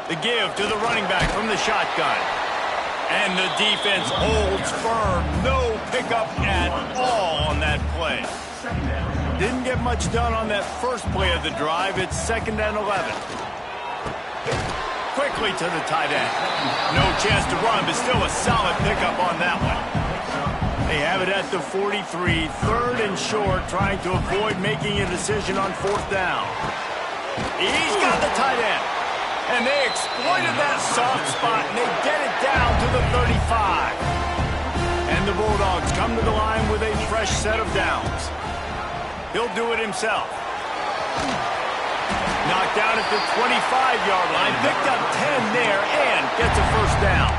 The give to the running back from the shotgun. And the defense holds firm. No pickup at all on that play. Didn't get much done on that first play of the drive. It's 2nd and 11. Quickly to the tight end. No chance to run, but still a solid pickup on that one. They have it at the 43, 3rd and short, trying to avoid making a decision on 4th down. He's got the tight end. And they exploited that soft spot, and they get it down to the 35. And the Bulldogs come to the line with a fresh set of downs. He'll do it himself. Knocked down at the 25-yard line, picked up 10 there, and gets a 1st down.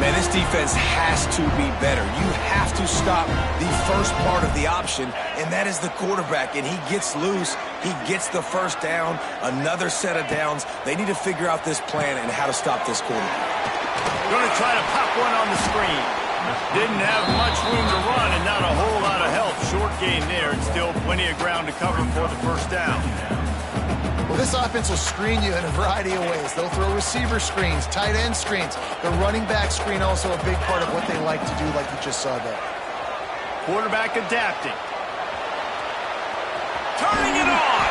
Man, this defense has to be better. You have to stop the first part of the option, and that is the quarterback. And he gets loose. He gets the 1st down, another set of downs. They need to figure out this plan and how to stop this quarterback. Going to try to pop one on the screen. Didn't have much room to run and not a whole lot of help. Short gain there, and still plenty of ground to cover for the 1st down. Well, this offense will screen you in a variety of ways. They'll throw receiver screens, tight end screens. The running back screen also a big part of what they like to do, like you just saw there. Quarterback adapting. Turning it on.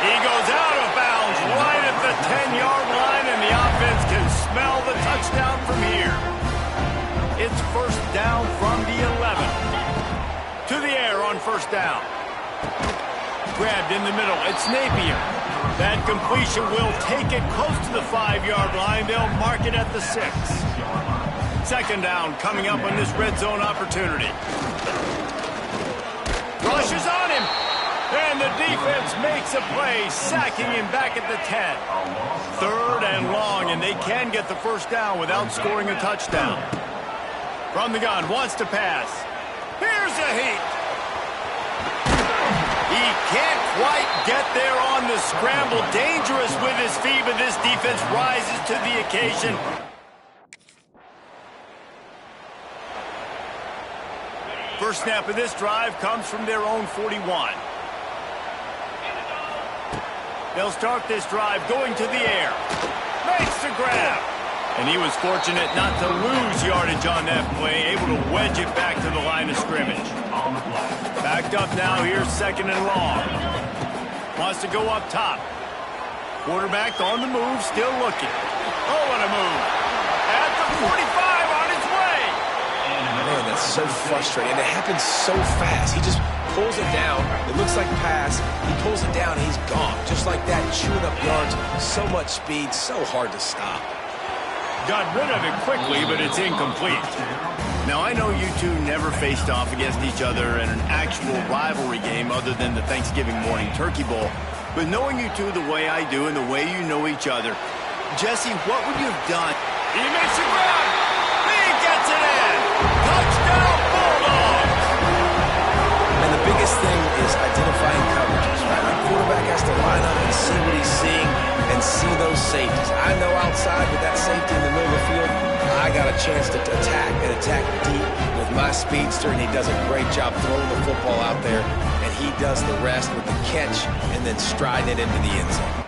He goes out of bounds right at the 10-yard line, and the offense can smell the touchdown from here. It's 1st down from the 11. To the air on 1st down. Grabbed in the middle. It's Napier. That completion will take it close to the 5-yard line. They'll mark it at the 6. 2nd down coming up on this red zone opportunity. Rushes on him. And the defense makes a play, sacking him back at the 10. 3rd and long, and they can get the 1st down without scoring a touchdown. From the gun, wants to pass. Here's a heat. He can't quite get there on the scramble. Dangerous with his feet, but this defense rises to the occasion. First snap of this drive comes from their own 41. They'll start this drive going to the air. Makes the grab. And he was fortunate not to lose yardage on that play, able to wedge it back to the line of scrimmage. Backed up now, here's 2nd and long. Wants to go up top. Quarterback on the move, still looking. Oh, what a move. At the 45 on his way. Man, that's so frustrating. And it happens so fast. He just pulls it down. It looks like pass. He pulls it down, and he's gone. Just like that, chewing up yards. So much speed, so hard to stop. Got rid of it quickly, but it's incomplete. Now, I know you two never faced off against each other in an actual rivalry game other than the Thanksgiving morning Turkey Bowl. But knowing you two the way I do and the way you know each other, Jesse, what would you have done? He makes a grab. He gets it in. Touchdown, Bulldogs. And the biggest thing is identifying coverages, right? The quarterback has to line up and see what he's seeing and see those safeties. I know outside with that safety in the middle of the field, I got a chance to attack and attack deep with my speedster, and he does a great job throwing the football out there, and he does the rest with the catch and then striding it into the end zone.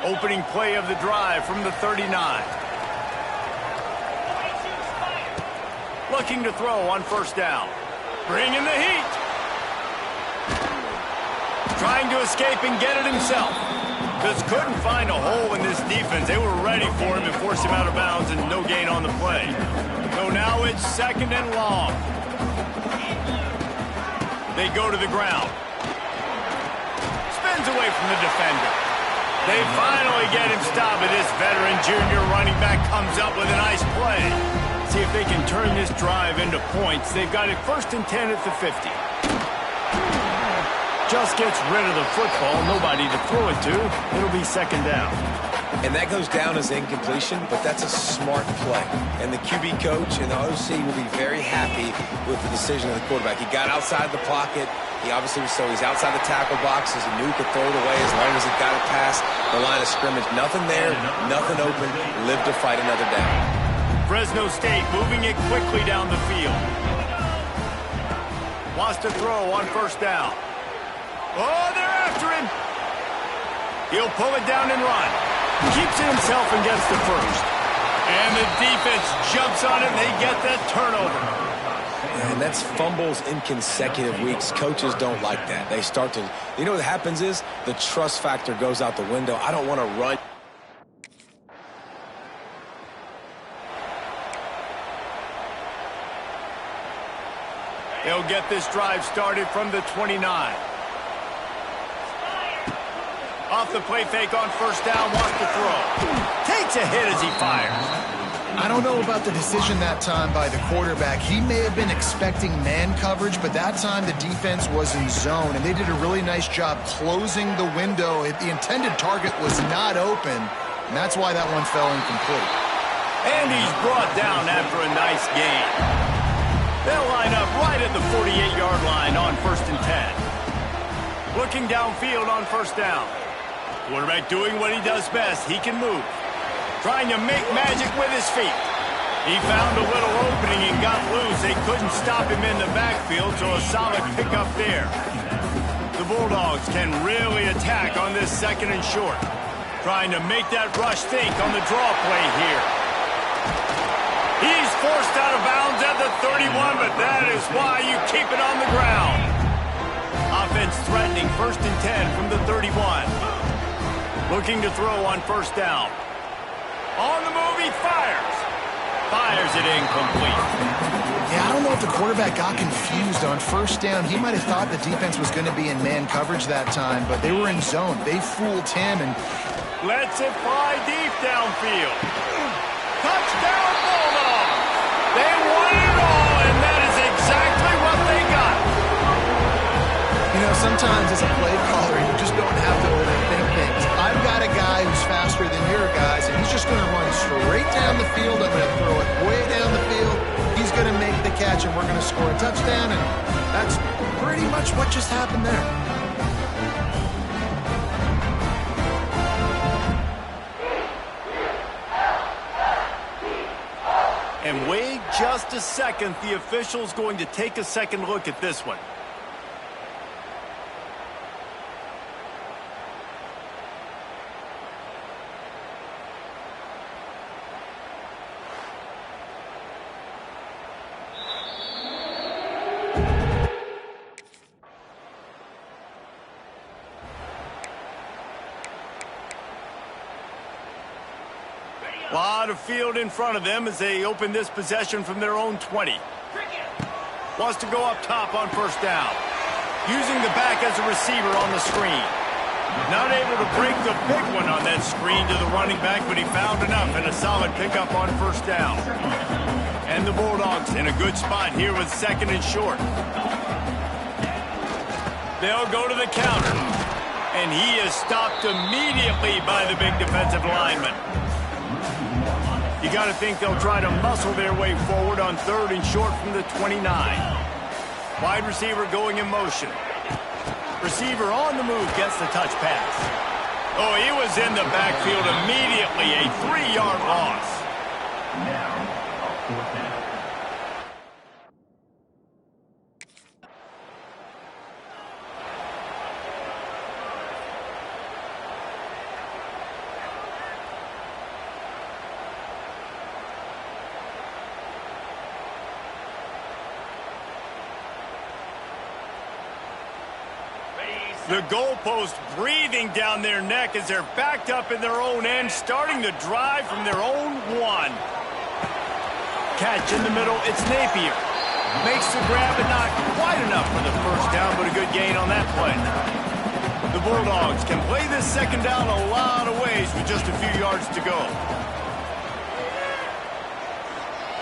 Opening play of the drive from the 39. Looking to throw on 1st down. Bringing the heat. Trying to escape and get it himself. Just couldn't find a hole in this defense. They were ready for him and forced him out of bounds, and no gain on the play. So now it's 2nd and long. They go to the ground. Spins away from the defender. They finally get him stopped, but this veteran junior running back comes up with a nice play. See if they can turn this drive into points. They've got it 1st and 10 at the 50. Just gets rid of the football. Nobody to throw it to. It'll be 2nd down. And that goes down as incompletion, but that's a smart play. And the QB coach and the OC will be very happy with the decision of the quarterback. He got outside the pocket. He obviously was so he's outside the tackle boxes. He knew he could throw it away as long as it got it past the line of scrimmage. Nothing there, nothing open. Live to fight another down. Fresno State moving it quickly down the field. Wants to throw on first down. Oh, they're after him. He'll pull it down and run. Keeps it himself and gets the first. And the defense jumps on it, and they get that turnover. And that's fumbles in consecutive weeks. Coaches don't like that. They start to, you know what happens is the trust factor goes out the window. I don't want to run. They'll get this drive started from the 29. Off the play fake on first down, wants to throw. Takes a hit as he fires. I don't know about the decision that time by the quarterback. He may have been expecting man coverage, but that time the defense was in zone, and they did a really nice job closing the window. The intended target was not open, and that's why that one fell incomplete. And he's brought down after a nice gain. They'll line up right at the 48-yard line on 1st and 10. Looking downfield on first down. Quarterback doing what he does best. He can move. Trying to make magic with his feet. He found a little opening and got loose. They couldn't stop him in the backfield, so a solid pickup there. The Bulldogs can really attack on this 2nd and short. Trying to make that rush think on the draw play here. He's forced out of bounds at the 31, but that is why you keep it on the ground. Offense threatening 1st and 10 from the 31. Looking to throw on first down. On the move, he fires. Fires it incomplete. Yeah, I don't know if the quarterback got confused on first down. He might have thought the defense was going to be in man coverage that time, but they were in zone. They fooled him and lets it fly deep downfield. Touchdown, Bulldogs! They won it all, and that is exactly what they got. You know, sometimes as a play caller, you just don't have to overthink things. I've got a guy who's faster than your guys, and he's just going to run straight down the field. I'm going to throw it way down the field. He's going to make the catch, and we're going to score a touchdown, and that's pretty much what just happened there. And wait just a second. The official's going to take a second look at this one. A lot of field in front of them as they open this possession from their own 20. Wants to go up top on first down. Using the back as a receiver on the screen. Not able to break the big one on that screen to the running back, but he found enough and a solid pickup on first down. And the Bulldogs in a good spot here with 2nd and short. They'll go to the counter. And he is stopped immediately by the big defensive lineman. You got to think they'll try to muscle their way forward on 3rd and short from the 29. Wide receiver going in motion. Receiver on the move gets the touch pass. Oh, he was in the backfield immediately. A 3-yard loss. The goalpost breathing down their neck as they're backed up in their own end, starting the drive from their own 1. Catch in the middle, it's Napier. Makes the grab, but not quite enough for the first down, but a good gain on that play. The Bulldogs can play this 2nd down a lot of ways with just a few yards to go.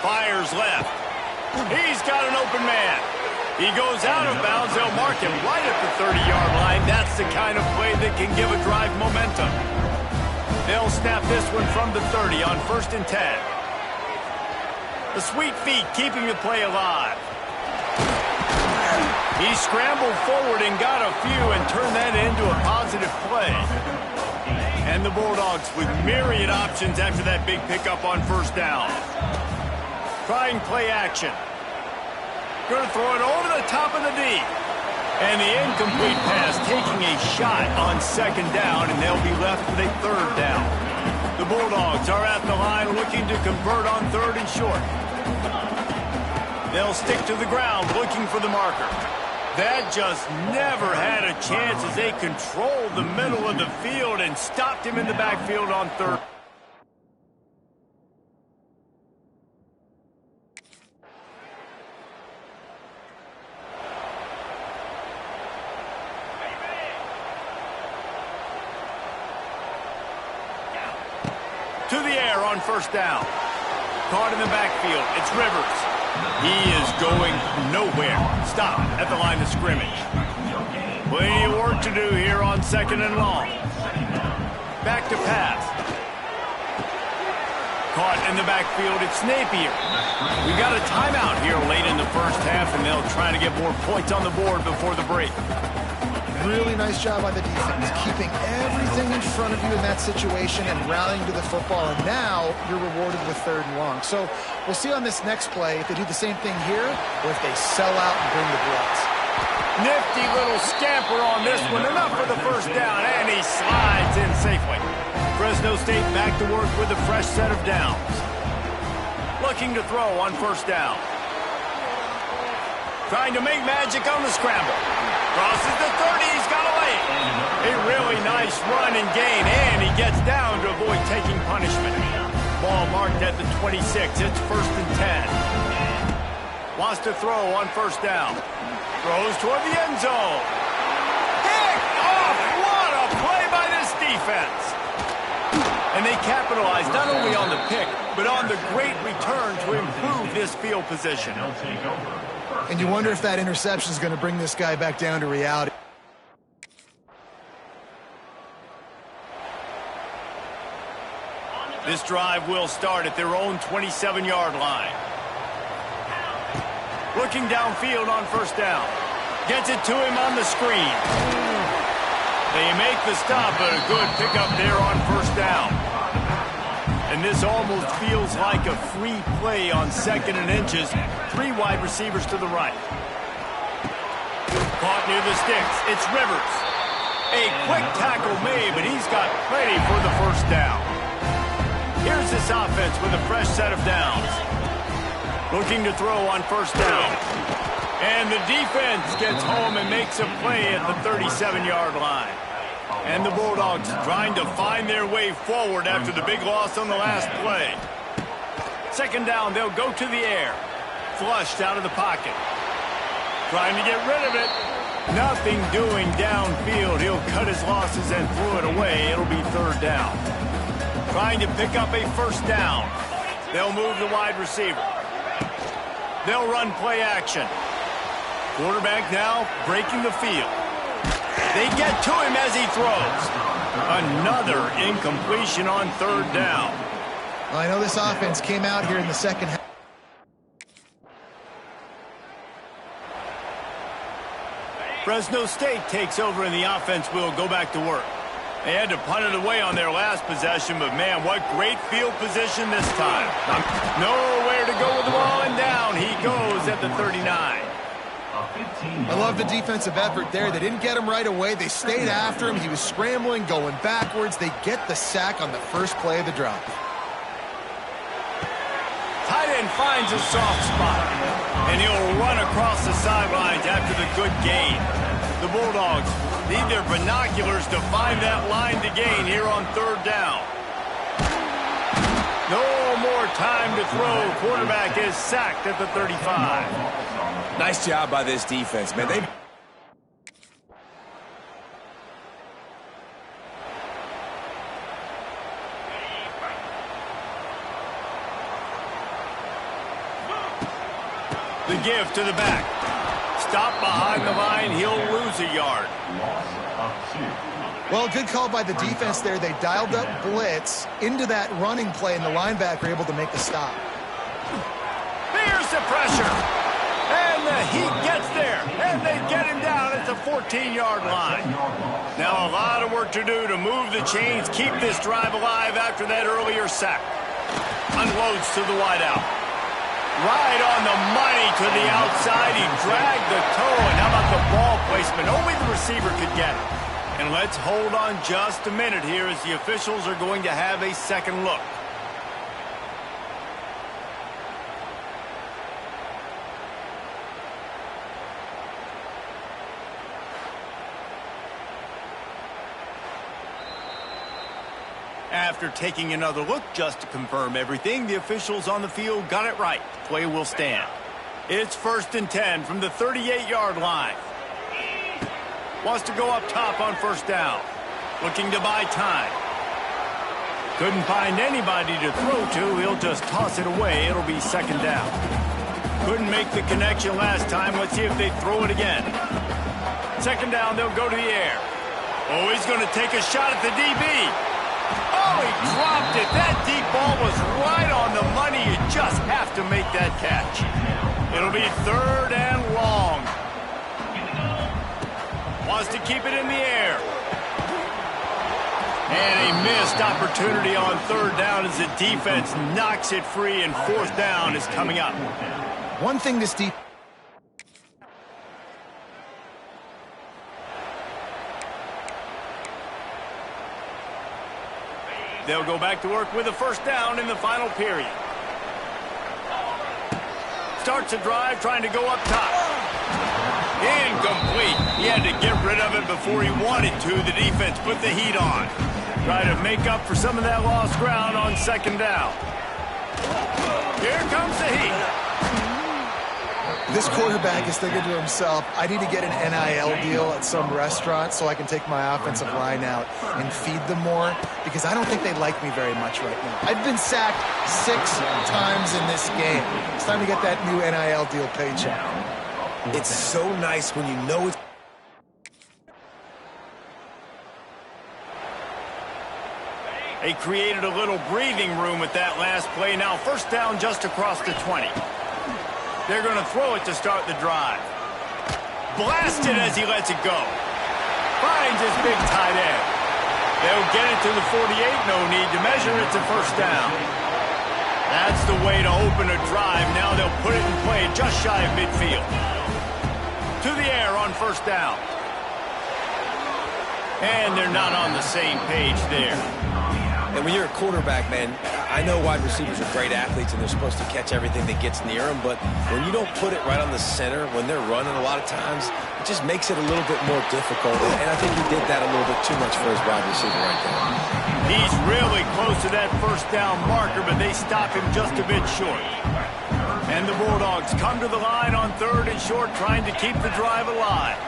Fires left. He's got an open man. He goes out of bounds. They'll mark him right at the 30-yard line. That's the kind of play that can give a drive momentum. They'll snap this one from the 30 on 1st and 10. The sweet feet keeping the play alive. He scrambled forward and got a few and turned that into a positive play. And the Bulldogs with myriad options after that big pickup on first down. Trying play action. Going to throw it over the top of the D. And the incomplete pass taking a shot on second down, and they'll be left with a third down. The Bulldogs are at the line looking to convert on third and short. They'll stick to the ground looking for the marker. That just never had a chance as they controlled the middle of the field and stopped him in the backfield on third. To the air on first down. Caught in the backfield. It's Rivers. He is going nowhere. Stop at the line of scrimmage. Plenty of work to do here on second and long. Back to pass. Caught in the backfield. It's Napier. We got a timeout here late in the first half, and they'll try to get more points on the board before the break. Really nice job by the defense, keeping everything in front of you in that situation and rallying to the football, and now you're rewarded with third and long. So we'll see on this next play if they do the same thing here or if they sell out and bring the blitz. Nifty little scamper on this one, enough for the first down, and he slides in safely. Fresno State back to work with a fresh set of downs. Looking to throw on first down. Trying to make magic on the scramble. Crosses the 30, he's got away. A really nice run and gain, and he gets down to avoid taking punishment. Ball marked at the 26, it's first and 10. Wants to throw on first down. Throws toward the end zone. Picked off, what a play by this defense. And they capitalize not only on the pick, but on the great return to improve this field position. And you wonder if that interception is going to bring this guy back down to reality. This drive will start at their own 27-yard line. Looking downfield on first down. Gets it to him on the screen. They make the stop, but a good pickup there on first down. And this almost feels like a free play on second and inches. 3 wide receivers to the right. Caught near the sticks. It's Rivers. A quick tackle made, but he's got plenty for the first down. Here's this offense with a fresh set of downs. Looking to throw on first down. And the defense gets home and makes a play at the 37-yard line. And the Bulldogs trying to find their way forward after the big loss on the last play. Second down, they'll go to the air. Flushed out of the pocket. Trying to get rid of it. Nothing doing downfield. He'll cut his losses and throw it away. It'll be third down. Trying to pick up a first down. They'll move the wide receiver. They'll run play action. Quarterback now breaking the field. They get to him as he throws. Another incompletion on third down. Well, I know this offense came out here in the second half. Fresno State takes over and the offense will go back to work. They had to punt it away on their last possession, but man, what great field position this time. Nowhere to go with the ball, and down he goes at the 39. I love the defensive effort there. They didn't get him right away. They stayed after him. He was scrambling, going backwards. They get the sack on the first play of the drive. Tight end finds a soft spot, and he'll run across the sidelines after the good gain. The Bulldogs need their binoculars to find that line to gain here on third down. No more time to throw. Quarterback is sacked at the 35. Nice job by this defense, man. The give to the back. Stop behind the line. He'll lose a yard. Well, good call by the defense there. They dialed up blitz into that running play, and the linebacker able to make the stop. There's the pressure. And the heat gets there. And they get him down at the 14-yard line. Now a lot of work to do to move the chains, keep this drive alive after that earlier sack. Unloads to the wideout. Right on the money to the outside. He dragged the toe. And how about the ball placement? Only the receiver could get it. And let's hold on just a minute here as the officials are going to have a second look. After taking another look just to confirm everything, the officials on the field got it right. Play will stand. It's 1st and 10 from the 38-yard line. Wants to go up top on 1st down. Looking to buy time. Couldn't find anybody to throw to. He'll just toss it away. It'll be 2nd down. Couldn't make the connection last time. Let's see if they throw it again. 2nd down, they'll go to the air. Oh, he's going to take a shot at the DB. Oh, he dropped it. That deep ball was right on the money. You just have to make that catch. It'll be 3rd and long. Wants to keep it in the air. And a missed opportunity on 3rd down as the defense knocks it free, and 4th down is coming up. One thing this deep... They'll go back to work with a 1st down in the final period. Starts a drive trying to go up top. Incomplete. He had to get rid of it before he wanted to. The defense put the heat on. Try to make up for some of that lost ground on 2nd down. Here comes the heat. This quarterback is thinking to himself, I need to get an NIL deal at some restaurant so I can take my offensive line out and feed them more, because I don't think they like me very much right now. I've been sacked 6 times in this game. It's time to get that new NIL deal paycheck. It's so nice when you know it's... They created a little breathing room with that last play. Now 1st down just across the 20. They're going to throw it to start the drive. Blasted as he lets it go. Finds his big tight end. They'll get it to the 48. No need to measure it to 1st down. That's the way to open a drive. Now they'll put it in play just shy of midfield. To the air on 1st down. And they're not on the same page there. And when you're a quarterback, man, I know wide receivers are great athletes and they're supposed to catch everything that gets near them, but when you don't put it right on the center, when they're running a lot of times, it just makes it a little bit more difficult. And I think he did that a little bit too much for his wide receiver right there. He's really close to that 1st down marker, but they stop him just a bit short. And the Bulldogs come to the line on 3rd and short, trying to keep the drive alive.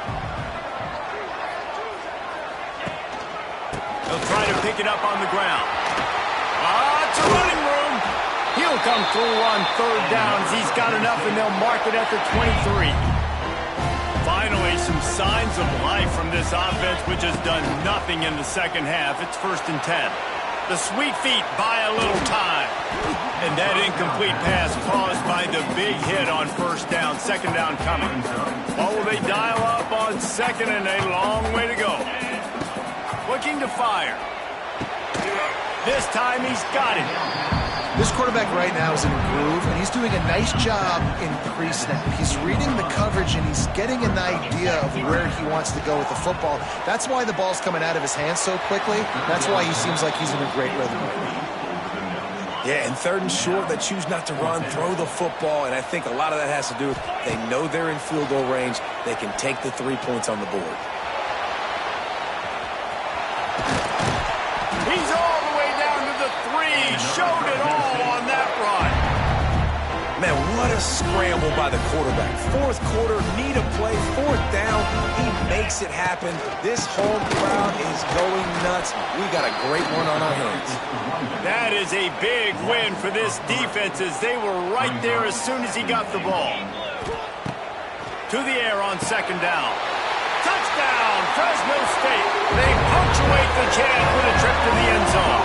They'll try to pick it up on the ground. It's a running room. He'll come through on 3rd down as he's got enough, and they'll mark it at the 23. Finally, some signs of life from this offense, which has done nothing in the 2nd half. It's 1st and 10. The sweet feet buy a little time. And that incomplete pass caused by the big hit on 1st down. 2nd down coming. What will they dial up on 2nd, and a long way to go? Looking to fire. This time he's got it. This quarterback right now is in a groove, and he's doing a nice job in pre-snap. He's reading the coverage, and he's getting an idea of where he wants to go with the football. That's why the ball's coming out of his hands so quickly. That's why he seems like he's in a great rhythm right now. Yeah, and 3rd and short, they choose not to run, throw the football, and I think a lot of that has to do with they know they're in field goal range. They can take the 3 points on the board. He's all the way down to the 3. Showed it all on that run. Man, what a scramble by the quarterback. 4th quarter, need a play, 4th down. He makes it happen. This home crowd is going nuts. We got a great one on our hands. That is a big win for this defense, as they were right there as soon as he got the ball. To the air on 2nd down. Touchdown, Fresno State. They punctuate the chance with a trip to the end zone.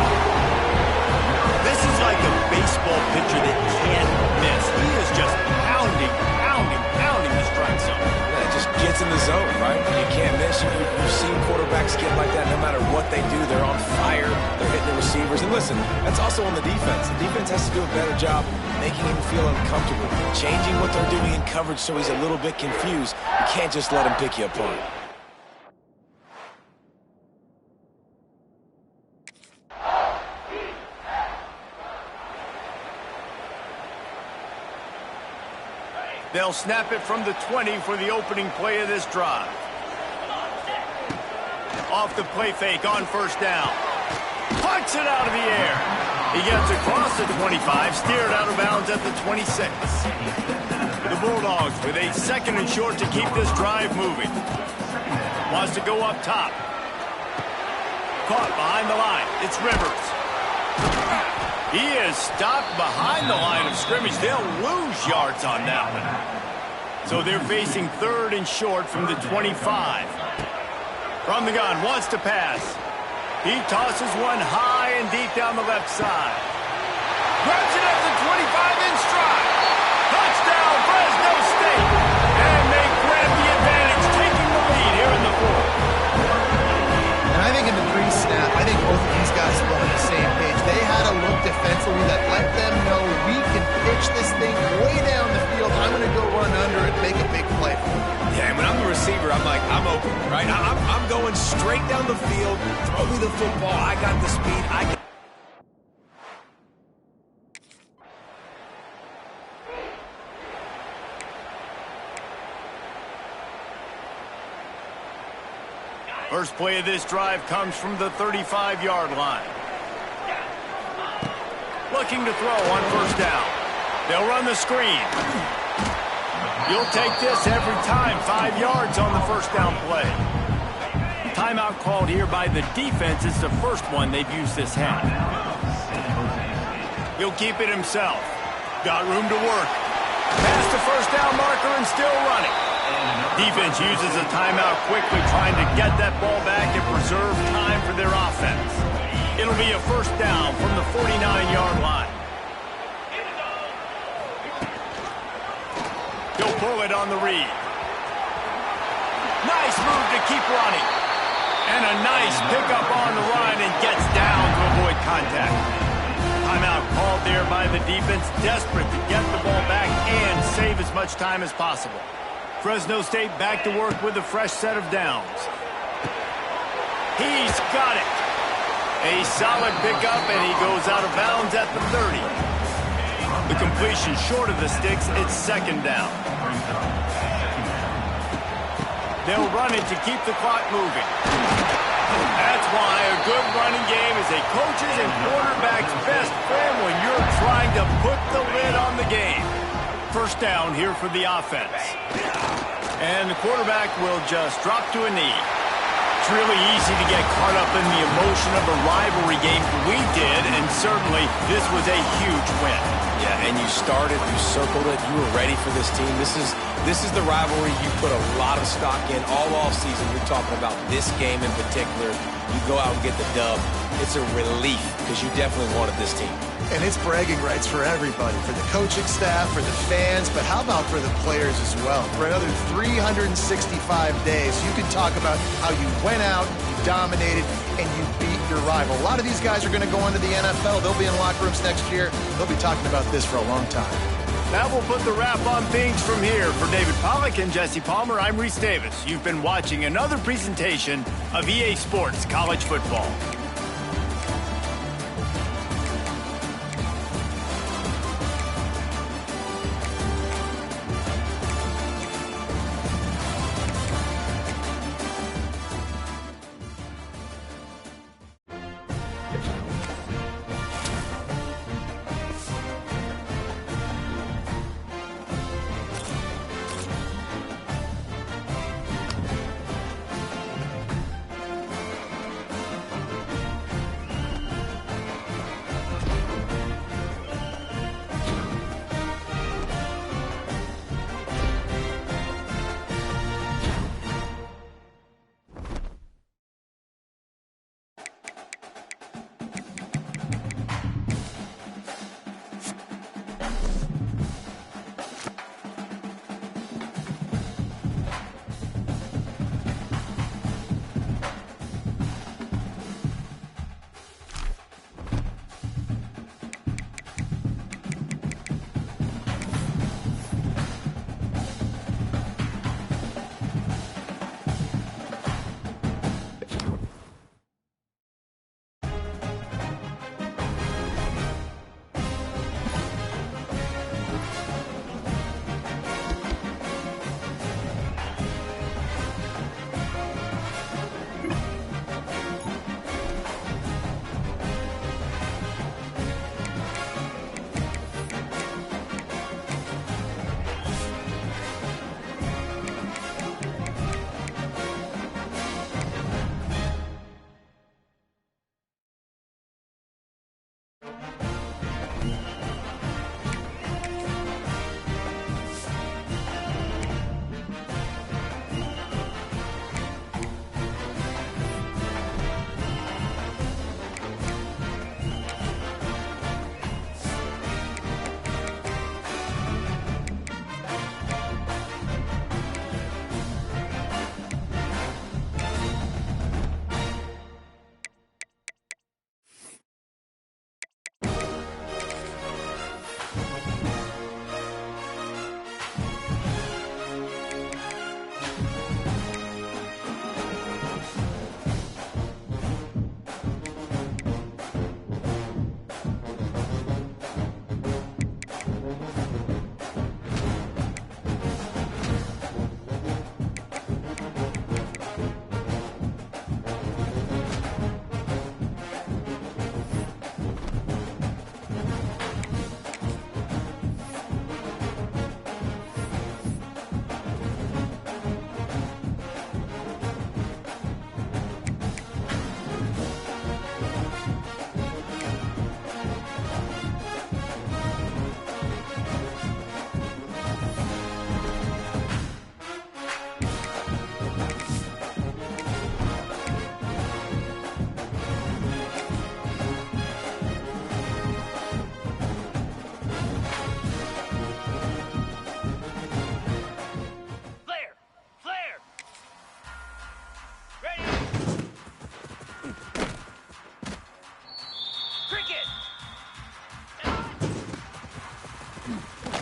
This is like a baseball pitcher that can't miss. He is just pounding the strike zone. Yeah, it just gets in the zone, right? You can't miss. You've seen quarterbacks quarterbacks get like that, no matter what they do, they're on fire, they're hitting the receivers. And listen, that's also on the defense. The defense has to do a better job making him feel uncomfortable, changing what they're doing in coverage so he's a little bit confused. You can't just let him pick you apart. They'll snap it from the 20 for the opening play of this drive. Off the play fake on first down. Punts it out of the air. He gets across the 25, steered out of bounds at the 26. The Bulldogs with a 2nd and short to keep this drive moving. Wants to go up top. Caught behind the line. It's Rivers. He is stopped behind the line of scrimmage. They'll lose yards on that one. So they're facing 3rd and short from the 25. From the gun, wants to pass. He tosses one high and deep down the left side. Grabs it at the 25 in stride. Touchdown, Fresno State. And they grab the advantage, taking the lead here in the 4th. And I think in the pre-snap, I think both of these guys were on the same page. They had a look defensively that let them know we can pitch this thing way down the field. I'm going to go run under and make a big play for them. Yeah, and when I'm the receiver, I'm like, I'm open, right? I'm going straight down the field. Throw me the football. I got the speed. First play of this drive comes from the 35-yard line. Looking to throw on first down. They'll run the screen. You'll take this every time. 5 yards on the first down play. Timeout called here by the defense. It's the first one they've used this half. He'll keep it himself. Got room to work. Past the first down marker and still running. Defense uses a timeout quickly, trying to get that ball back and preserve time for their offense. It'll be a first down from the 49-yard line. He'll pull it on the read. Nice move to keep running. And a nice pickup on the run and gets down to avoid contact. Timeout called there by the defense, desperate to get the ball back and save as much time as possible. Fresno State back to work with a fresh set of downs. He's got it. A solid pickup, and he goes out of bounds at the 30. The completion short of the sticks, it's 2nd down. They'll run it to keep the clock moving. That's why a good running game is a coach's and quarterback's best friend when you're trying to put the lid on the game. First down here for the offense. And the quarterback will just drop to a knee. It's really easy to get caught up in the emotion of a rivalry game. We did, and certainly this was a huge win. Yeah, and you started, you circled it, you were ready for this team. This is the rivalry you put a lot of stock in all offseason. You're talking about this game in particular. You go out and get the dub. It's a relief because you definitely wanted this team. And it's bragging rights for everybody, for the coaching staff, for the fans, but how about for the players as well? For another 365 days, you can talk about how you went out, you dominated, and you beat your rival. A lot of these guys are going to go into the NFL. They'll be in locker rooms next year. They'll be talking about this for a long time. That will put the wrap on things from here. For David Pollack and Jesse Palmer, I'm Reese Davis. You've been watching another presentation of EA Sports College Football.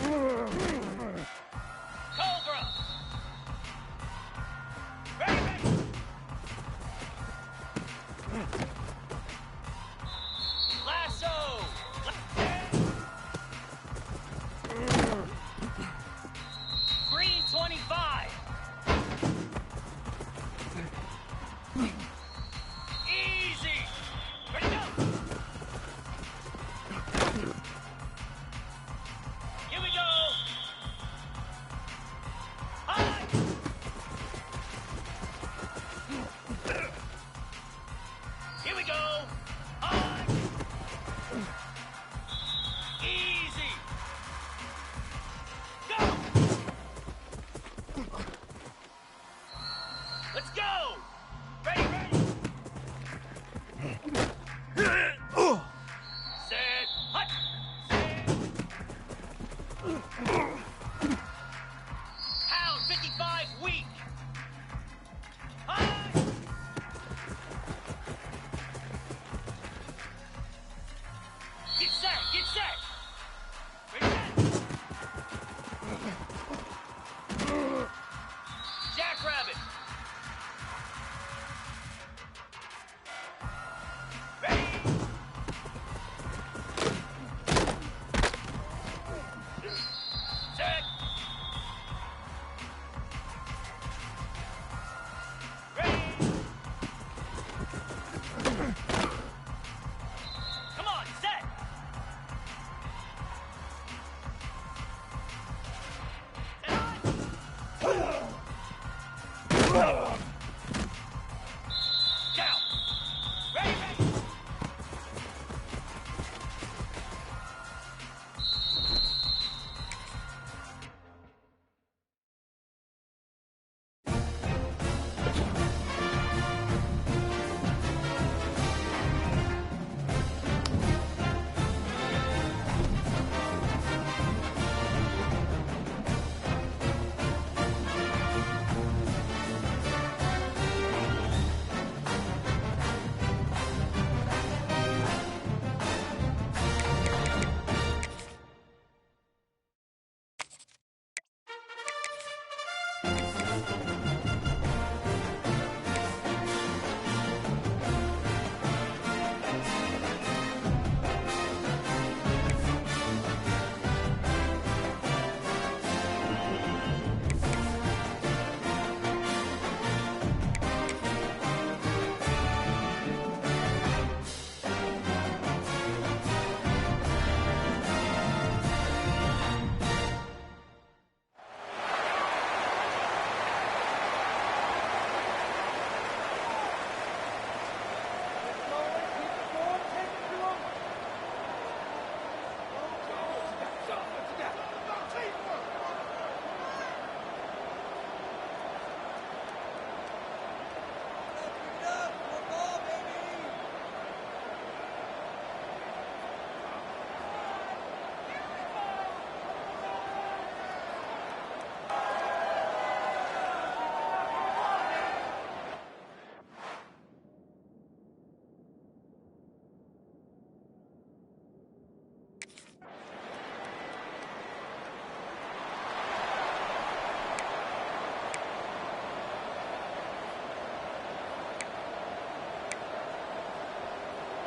Cobra. Ready. Lasso. 325. Easy. Ready to go. Here we go. High. Here we go. High. Easy. Go. Let's go. Ready. Set. Hut. Pound 55 weak. High. Get set. Get set. Ready, set. Jackrabbit. Ready. Set. Ready. Come on, set. Down. Ready.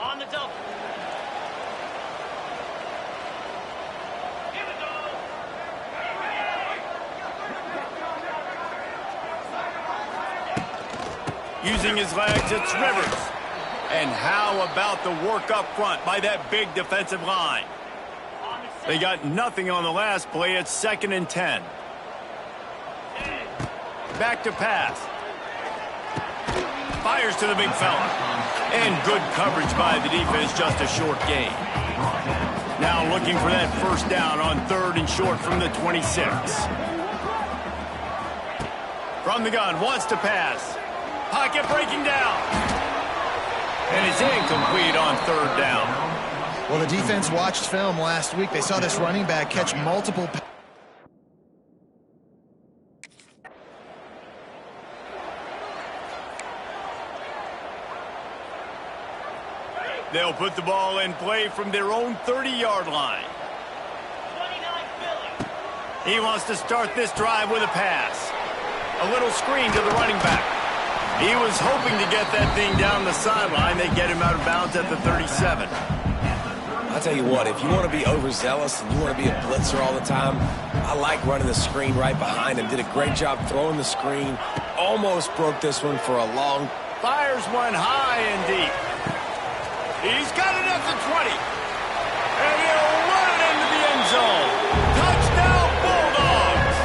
On the double. Here we go. Using his legs, it's Rivers. And how about the work up front by that big defensive line? They got nothing on the last play. It's 2nd and 10. Back to pass. Fires to the big fella. And good coverage by the defense, just a short gain. Now looking for that first down on 3rd and short from the 26. From the gun, wants to pass. Pocket breaking down. And it's incomplete on 3rd down. Well, the defense watched film last week. They saw this running back catch multiple passes. They'll put the ball in play from their own 30-yard line. 29 Philly. He wants to start this drive with a pass. A little screen to the running back. He was hoping to get that thing down the sideline. They get him out of bounds at the 37. I'll tell you what, if you want to be overzealous and you want to be a blitzer all the time, I like running the screen right behind him. Did a great job throwing the screen. Almost broke this one for a long. Fires one high and deep. He's got it at the 20. And he'll run it into the end zone. Touchdown, Bulldogs!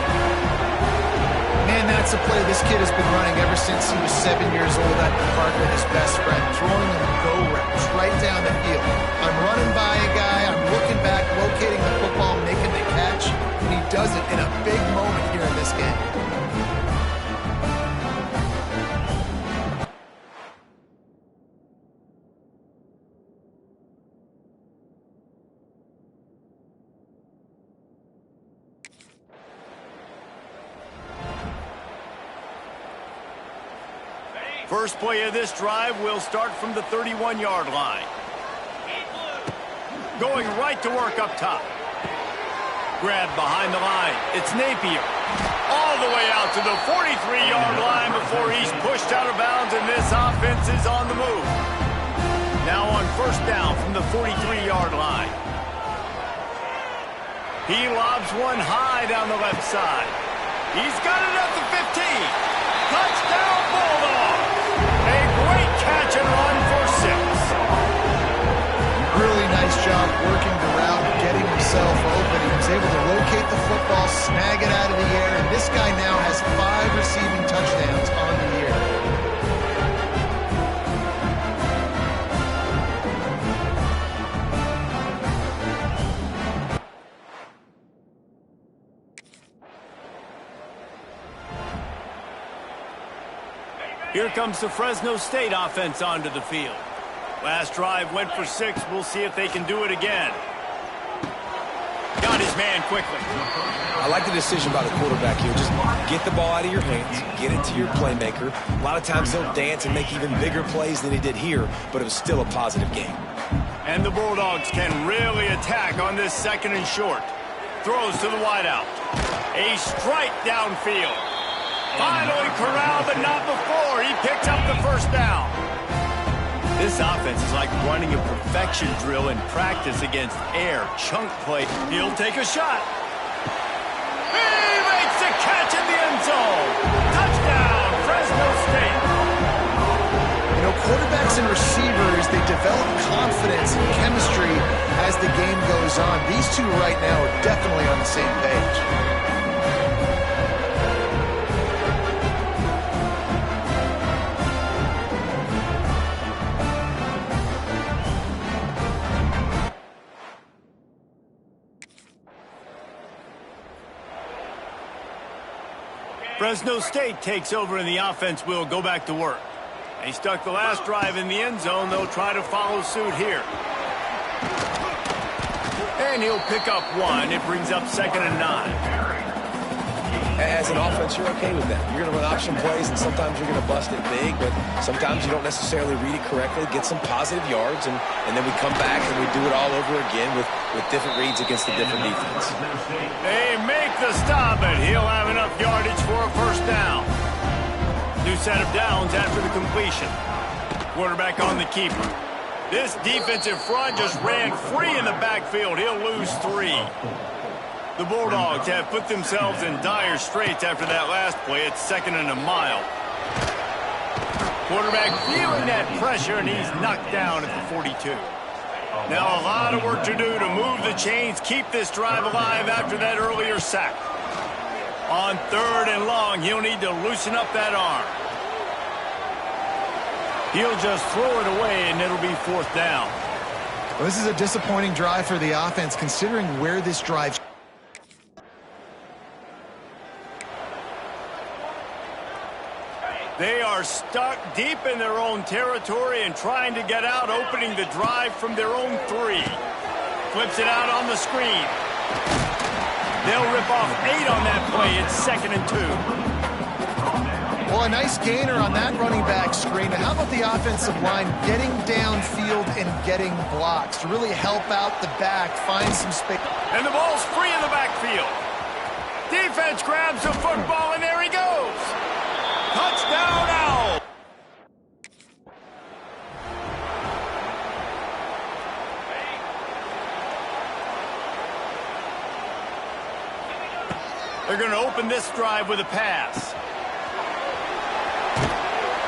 Man, that's a play this kid has been running ever since he was 7 years old at the park with his best friend, throwing them go routes right down the field. I'm running by a guy, I'm looking back, locating the football, making the catch, and he does it in a big moment here in this game. First play of this drive will start from the 31-yard line. Going right to work up top. Grab behind the line. It's Napier. All the way out to the 43-yard line before he's pushed out of bounds, and this offense is on the move. Now on first down from the 43-yard line. He lobs one high down the left side. He's got it at the 15. Touchdown, Bulldogs! A great catch and run for 6. Really nice job working the route and getting himself open. He was able to locate the football, snag it out of the air, and this guy now has 5 receiving touchdowns on the year. Here comes the Fresno State offense onto the field. Last drive went for 6. We'll see if they can do it again. Got his man quickly. I like the decision by the quarterback here. Just get the ball out of your hands, get it to your playmaker. A lot of times they'll dance and make even bigger plays than he did here, but it was still a positive game. And the Bulldogs can really attack on this 2nd and short. Throws to the wideout. A strike downfield. Finally corralled, but not before. He picks up the first down. This offense is like running a perfection drill in practice against air. Chunk play. He'll take a shot. He makes the catch in the end zone. Touchdown, Fresno State. You know, quarterbacks and receivers, they develop confidence and chemistry as the game goes on. These two right now are definitely on the same page. Fresno State takes over and the offense will go back to work. They stuck the last drive in the end zone. They'll try to follow suit here. And he'll pick up 1. It brings up 2nd and 9. As an offense, you're okay with that. You're going to run option plays, and sometimes you're going to bust it big, but sometimes you don't necessarily read it correctly, get some positive yards, and then we come back and we do it all over again with different reads against a different defense. They make the stop, and he'll have enough yardage for a first down. New set of downs after the completion. Quarterback on the keeper. This defensive front just ran free in the backfield. He'll lose 3. The Bulldogs have put themselves in dire straits after that last play. It's 2nd and a mile. Quarterback feeling that pressure, and he's knocked down at the 42. Now a lot of work to do to move the chains, keep this drive alive after that earlier sack. On 3rd and long, he'll need to loosen up that arm. He'll just throw it away, and it'll be 4th down. Well, this is a disappointing drive for the offense, considering where this drive. They are stuck deep in their own territory and trying to get out, opening the drive from their own 3. Flips it out on the screen. They'll rip off 8 on that play. It's 2nd and 2. Well, a nice gainer on that running back screen. Now, how about the offensive line getting downfield and getting blocks to really help out the back, find some space. And the ball's free in the backfield. defense grabs the football, and there he goes. Touchdown, Owl. They're going to open this drive with a pass.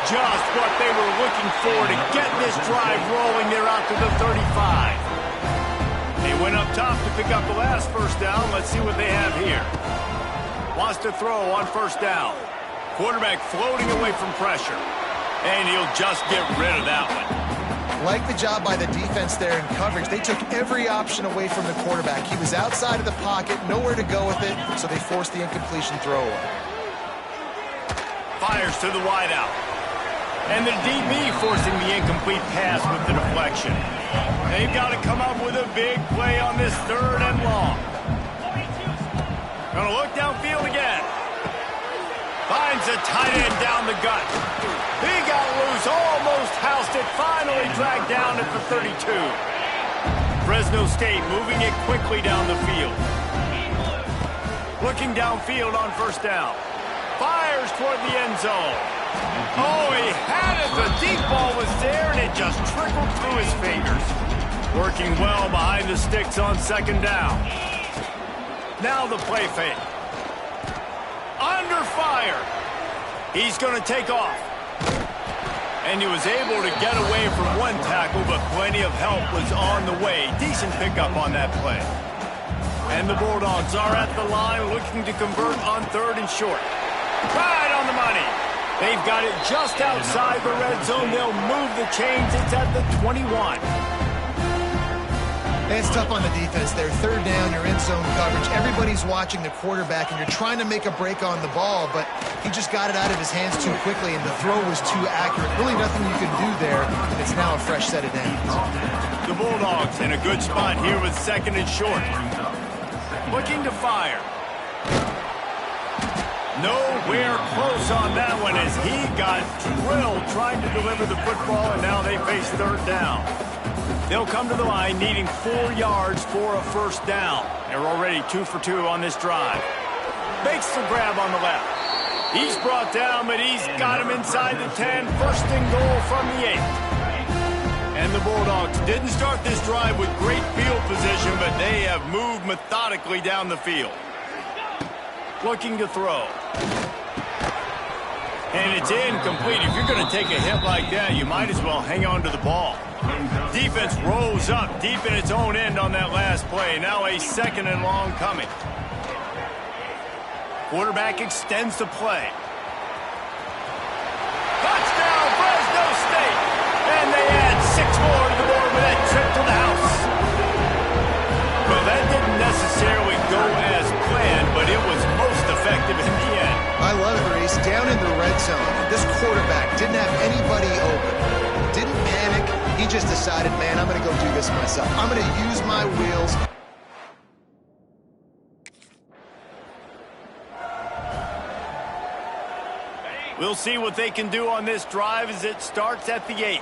Just what they were looking for to get this drive rolling. They're out to the 35. They went up top to pick up the last first down. Let's see what they have here. Wants to throw on first down. Quarterback floating away from pressure. And he'll just get rid of that one. Like the job by the defense there in coverage. They took every option away from the quarterback. He was outside of the pocket, nowhere to go with it, so they forced the incompletion throw away. Fires to the wideout. And the DB forcing the incomplete pass with the deflection. They've got to come up with a big play on this 3rd and long. Gonna look downfield again. Finds a tight end down the gut. He got loose, almost housed it, finally dragged down at the 32. Fresno State moving it quickly down the field. Looking downfield on first down. Fires toward the end zone. Oh, he had it. The deep ball was there, and it just trickled through his fingers. Working well behind the sticks on 2nd down. Now the play fake. Under fire. He's going to take off. And he was able to get away from one tackle, but plenty of help was on the way. Decent pickup on that play. And the Bulldogs are at the line looking to convert on 3rd and short. Right on the money. They've got it just outside the red zone. They'll move the chains. It's at the 21. It's tough on the defense there. 3rd down, you're in zone coverage. Everybody's watching the quarterback, and you're trying to make a break on the ball, but he just got it out of his hands too quickly, and the throw was too accurate. Really nothing you can do there, and it's now a fresh set of downs. The Bulldogs in a good spot here with 2nd and short. Looking to fire. Nowhere close on that one as he got drilled trying to deliver the football, and now they face 3rd down. They'll come to the line needing 4 yards for a first down. They're already 2 for 2 on this drive. Makes the grab on the left. He's brought down, but he's got him inside the 10. 1st and goal from the 8. And the Bulldogs didn't start this drive with great field position, but they have moved methodically down the field. Looking to throw. And it's incomplete. If you're going to take a hit like that, you might as well hang on to the ball. Defense rose up deep in its own end on that last play. Now a 2nd and long coming. Quarterback extends the play. Touchdown, Fresno State! And they add 6 more to the board with that trip to the house. Well, that didn't necessarily go as planned, but it was most effective in the end. I love it, Reese. Down in the red zone, this quarterback didn't have anybody open. Didn't panic. He just decided, man, I'm going to go do this myself. I'm going to use my wheels. We'll see what they can do on this drive as it starts at the 8.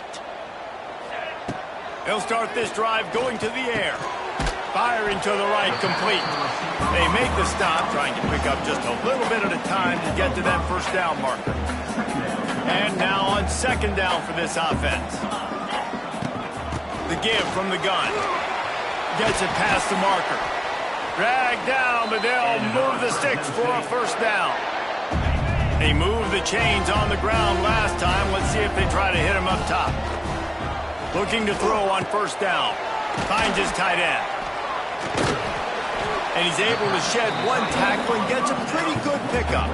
They'll start this drive going to the air. Firing to the right, complete. They make the stop, trying to pick up just a little bit at a time to get to that first down marker. And now on 2nd down for this offense. The give from the gun. Gets it past the marker. Dragged down, but they'll move the sticks for a first down. They moved the chains on the ground last time. Let's see if they try to hit him up top. Looking to throw on first down. Finds his tight end. And he's able to shed one tackle and gets a pretty good pickup.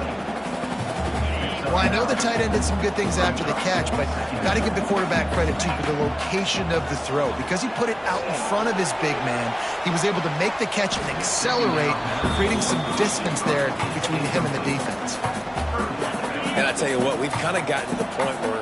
Well, I know the tight end did some good things after the catch, but you've got to give the quarterback credit, too, for the location of the throw. Because he put it out in front of his big man, he was able to make the catch and accelerate, creating some distance there between him and the defense. And I tell you what, we've kind of gotten to the point where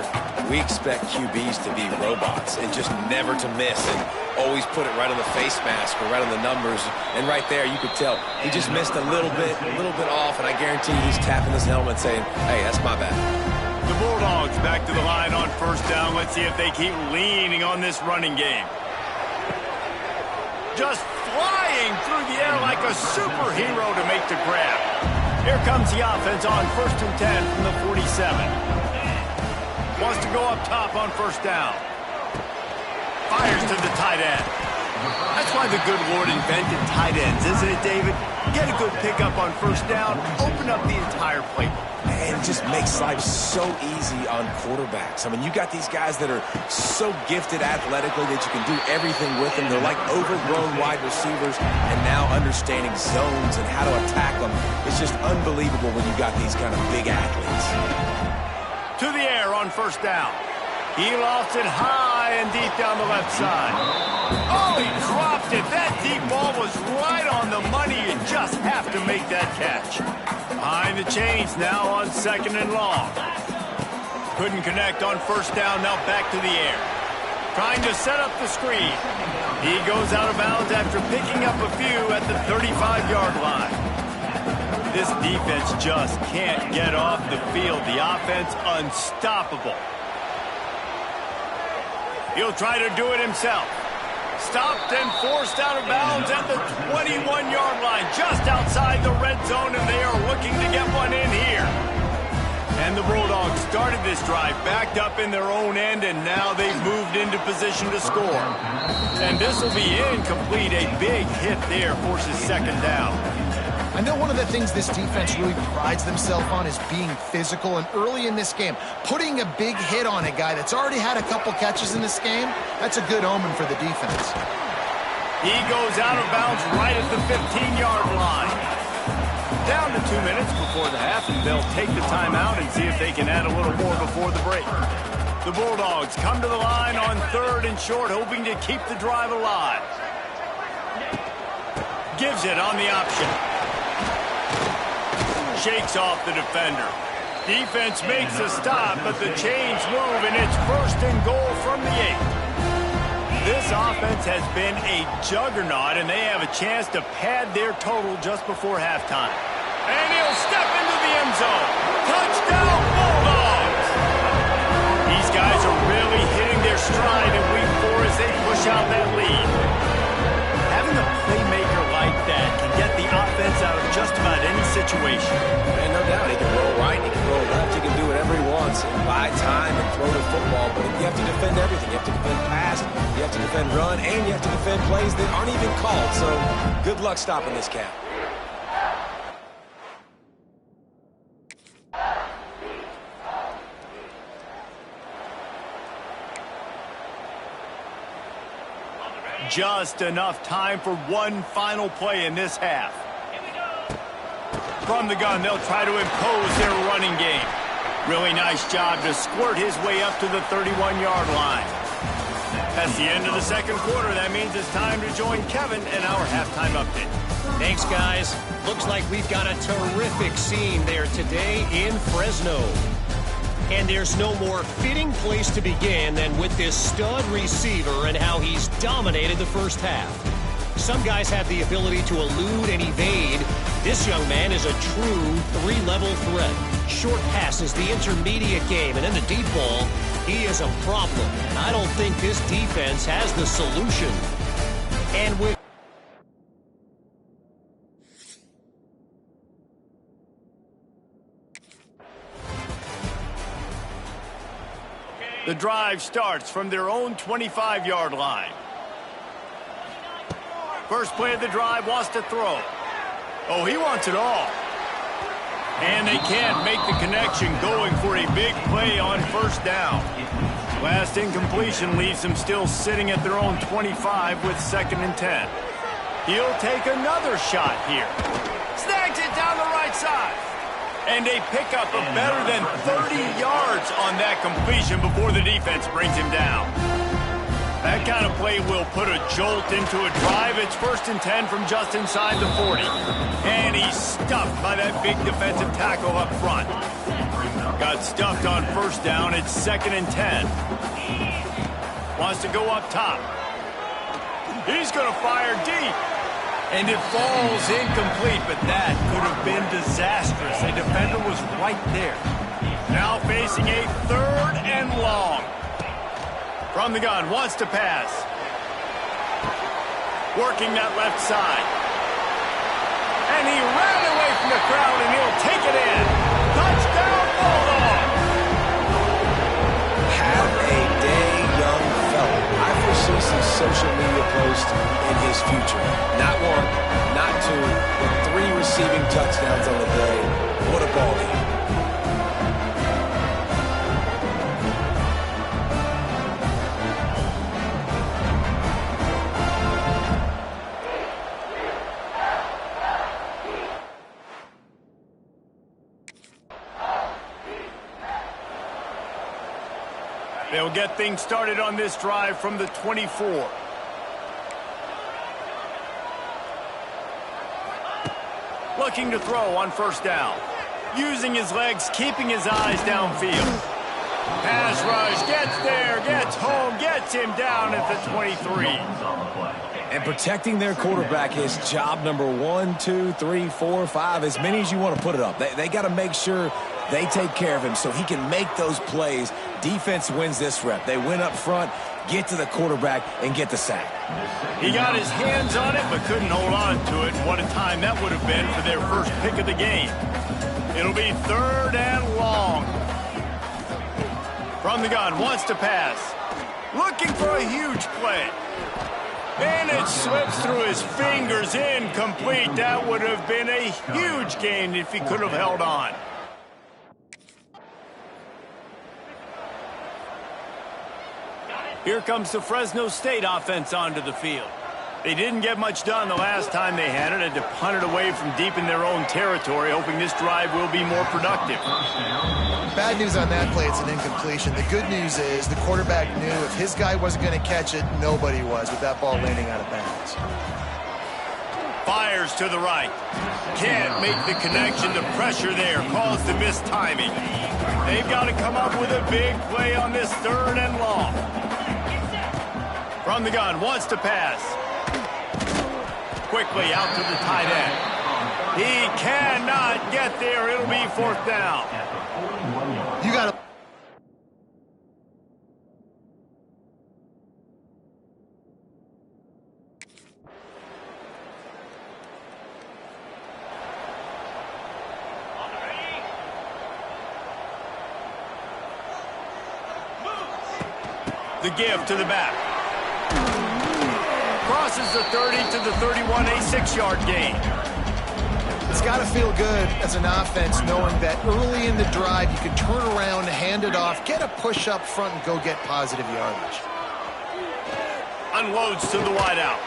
we expect QBs to be robots and just never to miss and always put it right on the face mask or right on the numbers. And right there, you could tell he just missed a little bit off, and I guarantee he's tapping his helmet saying, hey, that's my bad. The Bulldogs back to the line on first down. Let's see if they keep leaning on this running game. Just flying through the air like a superhero to make the grab. Here comes the offense on 1st and 10 from the 47. Wants to go up top on 1st down. Fires to the tight end. That's why the good Lord invented tight ends, isn't it, David? Get a good pickup on 1st down, open up the entire playbook. And it just makes life so easy on quarterbacks. I mean, you got these guys that are so gifted athletically that you can do everything with them. They're like overgrown wide receivers, and now understanding zones and how to attack them. It's just unbelievable when you got these kind of big athletes. To the air on 1st down. He lofts it high and deep down the left side. Oh, he dropped it. That deep ball was right on the money. You just have to make that catch. Behind the chains now on 2nd and long. Couldn't connect on 1st down. Now back to the air. Trying to set up the screen. He goes out of bounds after picking up a few at the 35-yard line. This defense just can't get off the field. The offense unstoppable. He'll try to do it himself. Stopped and forced out of bounds at the 21-yard line, just outside the red zone, and they are looking to get one in here. And the Bulldogs started this drive backed up in their own end, and now they've moved into position to score. And this will be incomplete. A big hit there forces 2nd down. I know one of the things this defense really prides themselves on is being physical, and early in this game, putting a big hit on a guy that's already had a couple catches in this game, that's a good omen for the defense. He goes out of bounds right at the 15-yard line. Down to 2 minutes before the half, and they'll take the timeout and see if they can add a little more before the break. The Bulldogs come to the line on 3rd and short, hoping to keep the drive alive. Gives it on the option. Shakes off the defender. Defense makes a stop, but the chains move, and it's 1st and goal from the 8. This offense has been a juggernaut, and they have a chance to pad their total just before halftime. And he'll step into the end zone. Touchdown, Bulldogs! These guys are really hitting their stride in week 4 as they push out that lead. Having a playmaker like that can get the offense out of just about any situation. And no doubt, he can roll right, he can roll left, he can do whatever he wants and buy time and throw the football, but you have to defend everything. You have to defend pass, you have to defend run, and you have to defend plays that aren't even called. So good luck stopping this cat. Just enough time for one final play in this half. From the gun, they'll try to impose their running game. Really nice job to squirt his way up to the 31-yard line. That's the end of the 2nd quarter. That means it's time to join Kevin in our halftime update. Thanks, guys. Looks like we've got a terrific scene there today in Fresno. And there's no more fitting place to begin than with this stud receiver and how he's dominated the first half. Some guys have the ability to elude and evade. This young man is a true 3-level threat. Short passes, the intermediate game, and then the deep ball, he is a problem. And I don't think this defense has the solution. And with the drive starts from their own 25-yard line. First play of the drive, wants to throw. Oh, he wants it all. And they can't make the connection, going for a big play on 1st down. Last incompletion leaves them still sitting at their own 25 with 2nd and 10. He'll take another shot here. Snags it down the right side. And a pickup of better than 30 yards on that completion before the defense brings him down. That kind of play will put a jolt into a drive. It's 1st and 10 from just inside the 40. And he's stuffed by that big defensive tackle up front. Got stuffed on 1st down. It's 2nd and 10. Wants to go up top. He's going to fire deep. And it falls incomplete, but that could have been disastrous. A defender was right there. Now facing a 3rd and long. From the gun, wants to pass. Working that left side. And he ran away from the crowd, and he'll social media post in his future. Not one, not two, but 3 receiving touchdowns on the day. What a ball game. They'll get things started on this drive from the 24. Looking to throw on first down. Using his legs, keeping his eyes downfield. Pass rush, gets there, gets home, gets him down at the 23. And protecting their quarterback is job number 1, 2, 3, 4, 5, as many as you want to put it up. They got to make sure they take care of him so he can make those plays. Defense wins this rep. They win up front, get to the quarterback, and get the sack. He got his hands on it, but couldn't hold on to it. What a time that would have been for their first pick of the game. It'll be 3rd and long. From the gun, wants to pass. Looking for a huge play. And it slips through his fingers, incomplete. That would have been a huge gain if he could have held on. Here comes the Fresno State offense onto the field. They didn't get much done the last time they had it. Had to punt it away from deep in their own territory, hoping this drive will be more productive. Bad news on that play, it's an incompletion. The good news is the quarterback knew if his guy wasn't going to catch it, nobody was with that ball landing out of bounds. Fires to the right. Can't make the connection. The pressure there caused the missed timing. They've got to come up with a big play on this 3rd and long. From the gun, wants to pass. Quickly out to the tight end. He cannot get there. It'll be 4th down. You got to... The give to the back. Crosses the 30 to the 31, a 6-yard gain. It's got to feel good as an offense knowing that early in the drive you can turn around, hand it off, get a push up front, and go get positive yardage. Unloads to the wideout.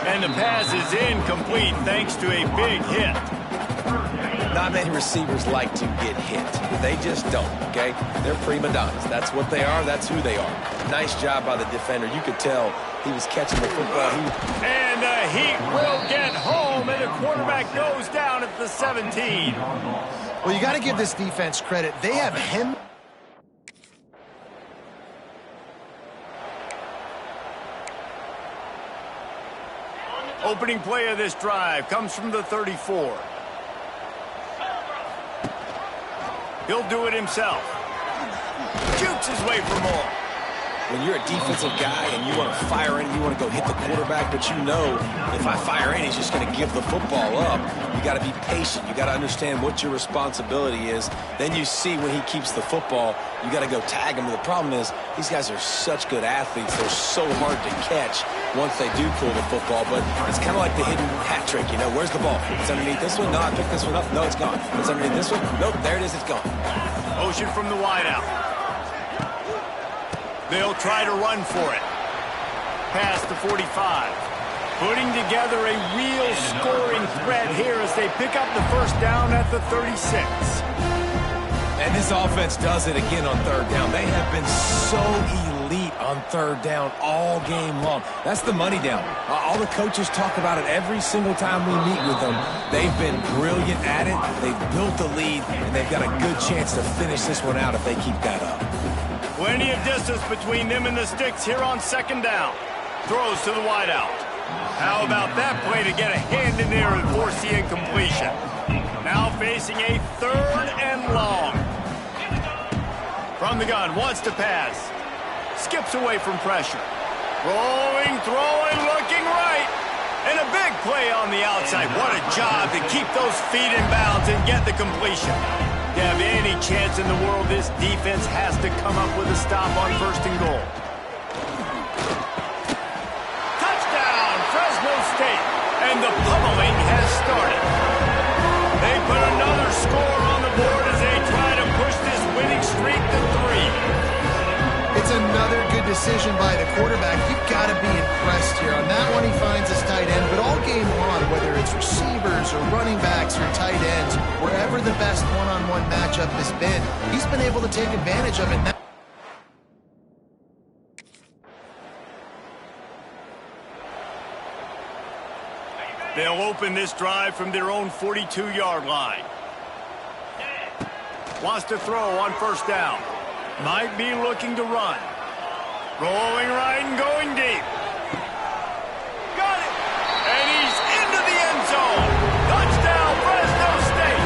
And the pass is incomplete thanks to a big hit. Not many receivers like to get hit. They just don't, okay? They're prima donnas. That's what they are. That's who they are. Nice job by the defender. You could tell he was catching the football. And the Heat will get home, and the quarterback goes down at the 17. Well, you got to give this defense credit. They have him. Opening play of this drive comes from the 34. He'll do it himself. Shoots his way for more. When you're a defensive guy and you want to fire in, you want to go hit the quarterback, but you know if I fire in, he's just going to give the football up. You got to be patient. You got to understand what your responsibility is. Then you see when he keeps the football, you got to go tag him. The problem is these guys are such good athletes. They're so hard to catch once they do pull the football, but it's kind of like the hidden hat trick. You know, where's the ball? It's underneath this one. No, I picked this one up. No, it's gone. It's underneath this one. Nope, there it is. It's gone. Motion from the wideout. They'll try to run for it. Past the 45. Putting together a real scoring threat here as they pick up the first down at the 36. And this offense does it again on 3rd down. They have been so elite on 3rd down all game long. That's the money down. All the coaches talk about it every single time we meet with them. They've been brilliant at it. They've built the lead, and they've got a good chance to finish this one out if they keep that up. Plenty of distance between them and the sticks here on 2nd down. Throws to the wideout. How about that play to get a hand in there and force the incompletion? Now facing a 3rd and long. From the gun, wants to pass. Skips away from pressure. Rolling, throwing, looking right. And a big play on the outside. What a job to keep those feet in bounds and get the completion. To have any chance in the world, this defense has to come up with a stop on 1st and goal. And the pummeling has started. They put another score on the board as they try to push this winning streak to 3. It's another good decision by the quarterback. You've got to be impressed here. On that one, he finds his tight end, but all game long, whether it's receivers or running backs or tight ends, wherever the best one-on-one matchup has been, he's been able to take advantage of it. They'll open this drive from their own 42-yard line. Wants to throw on first down. Might be looking to run. Rolling right and going deep. Got it! And he's into the end zone. Touchdown, Fresno State.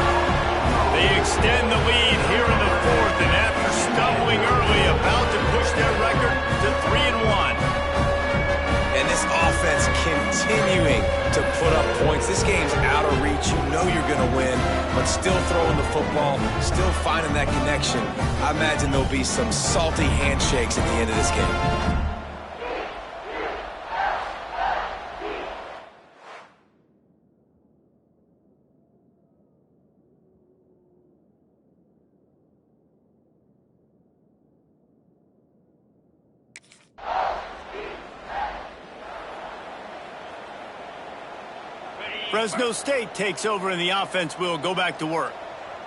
They extend the lead here in the fourth, and after stumbling early, about to push their record to 3-1. And this offense continuing to put up points. This game's out of reach. You know you're going to win, but still throwing the football, still finding that connection. I imagine there'll be some salty handshakes at the end of this game. Fresno State takes over and the offense will go back to work.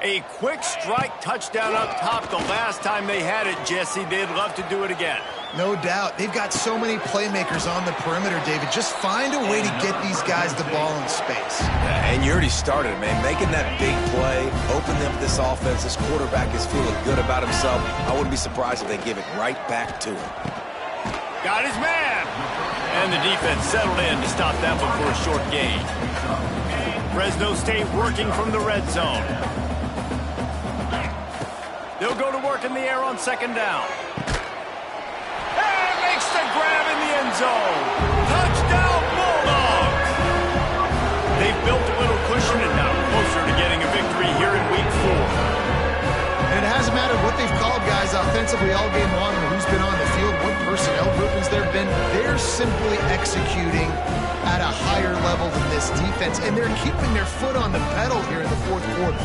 A quick strike touchdown up top the last time they had it, Jesse. They'd love to do it again. No doubt. They've got so many playmakers on the perimeter, David. Just find a way to get these guys the ball in space. Yeah, and you already started, man. Making that big play, opening up this offense. This quarterback is feeling good about himself. I wouldn't be surprised if they give it right back to him. Got his man. And the defense settled in to stop that one for a short gain. Fresno State working from the red zone. They'll go to work in the air on second down. And makes the grab in the end zone. Touchdown, Bulldogs! They've built a little cushion and now closer to getting a victory here in Week 4. And it hasn't mattered what they've called guys offensively all game long and who's been on the field, what personnel groupings there have been. They're simply executing at a higher level than this defense, and they're keeping their foot on the pedal here in the fourth quarter.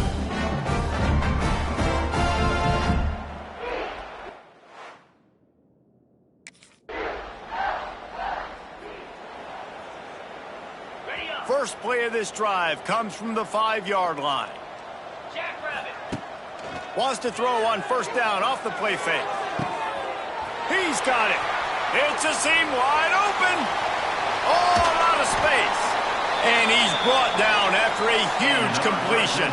First play of this drive comes from the 5-yard line. Wants to throw on first down off the play fake. He's got it. It's a seam wide open. All out of space. And he's brought down after a huge completion.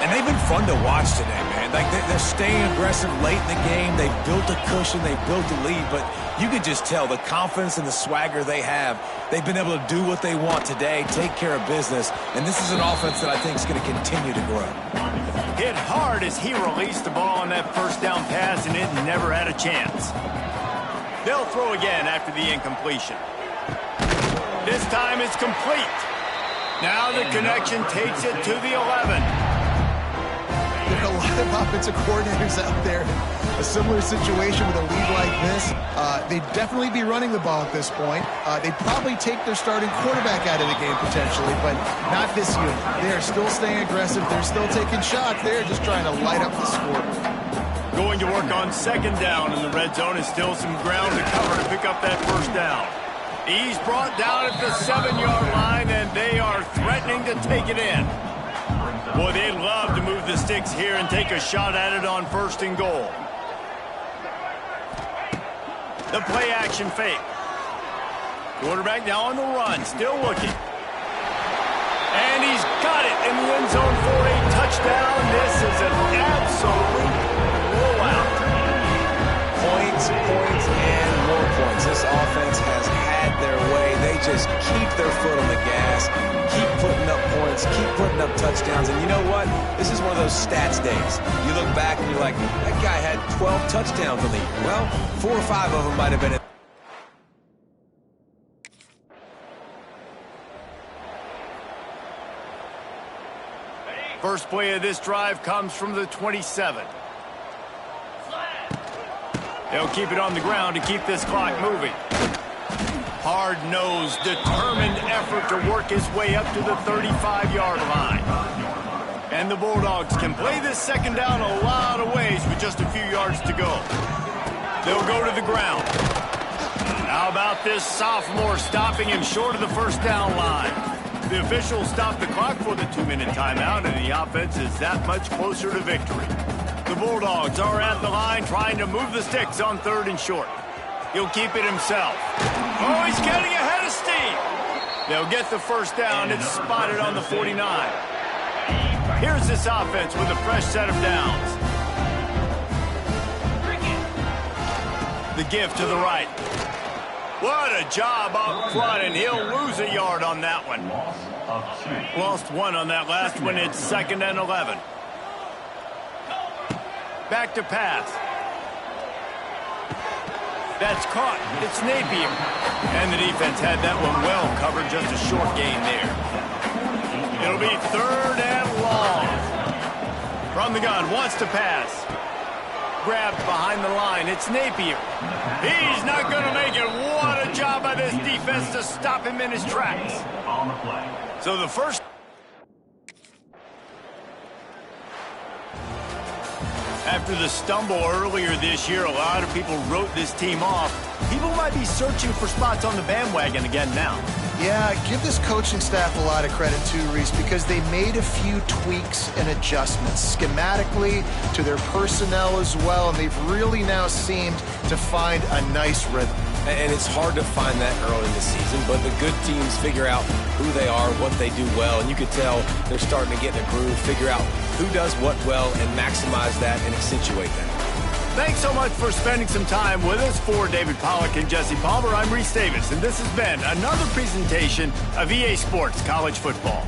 And they've been fun to watch today, man. Like they're staying aggressive late in the game. They've built a cushion. They've built a lead. But you could just tell the confidence and the swagger they have. They've been able to do what they want today, take care of business. And this is an offense that I think is going to continue to grow. Hit hard as he released the ball on that first down pass, and it never had a chance. They'll throw again after the incompletion. This time it's complete. Now the connection takes it to the 11. There are a lot of offensive coordinators out there. A similar situation with a lead like this. They'd definitely be running the ball at this point. They'd probably take their starting quarterback out of the game potentially, but not this unit. They are still staying aggressive. They're still taking shots. They're just trying to light up the score. Going to work on second down in the red zone is still some ground to cover to pick up that first down. He's brought down at the 7-yard line, and they are threatening to take it in. Boy, they'd love to move the sticks here and take a shot at it on first and goal. The play-action fake. Quarterback now on the run, still looking. And he's got it in the end zone for a touchdown. This is an absolute blowout. Points, and more points. This offense has had their way. They just keep their foot on the gas, keep putting up points, keep putting up touchdowns. And you know what? This is one of those stats days. You look back and you're like, that guy had 12 touchdowns on the year. Well, 4 or 5 of them might have been it. First play of this drive comes from the 27. They'll keep it on the ground to keep this clock moving. Hard-nosed, determined effort to work his way up to the 35-yard line. And the Bulldogs can play this second down a lot of ways with just a few yards to go. They'll go to the ground. How about this sophomore stopping him short of the first down line? The officials stop the clock for the 2-minute timeout, and the offense is that much closer to victory. The Bulldogs are at the line trying to move the sticks on 3rd and short. He'll keep it himself. Oh, he's getting ahead of steam. They'll get the first down. It's spotted on the 49. Here's this offense with a fresh set of downs. The give to the right. What a job up front, and he'll lose a yard on that one. Lost 1 on that last one. It's 2nd and 11. Back to pass. That's caught. It's Napier. And the defense had that one well covered. Just a short gain there. It'll be 3rd and long. From the gun, wants to pass. Grabbed behind the line. It's Napier. He's not going to make it. What a job by this defense to stop him in his tracks. So the first... After the stumble earlier this year, a lot of people wrote this team off. People might be searching for spots on the bandwagon again now. Yeah, give this coaching staff a lot of credit too, Reese, because they made a few tweaks and adjustments schematically to their personnel as well, and they've really now seemed to find a nice rhythm. And it's hard to find that early in the season, but the good teams figure out who they are, what they do well, and you can tell they're starting to get in a groove, figure out who does what well, and maximize that and accentuate that. Thanks so much for spending some time with us. For David Pollack and Jesse Palmer, I'm Reese Davis, and this has been another presentation of EA Sports College Football.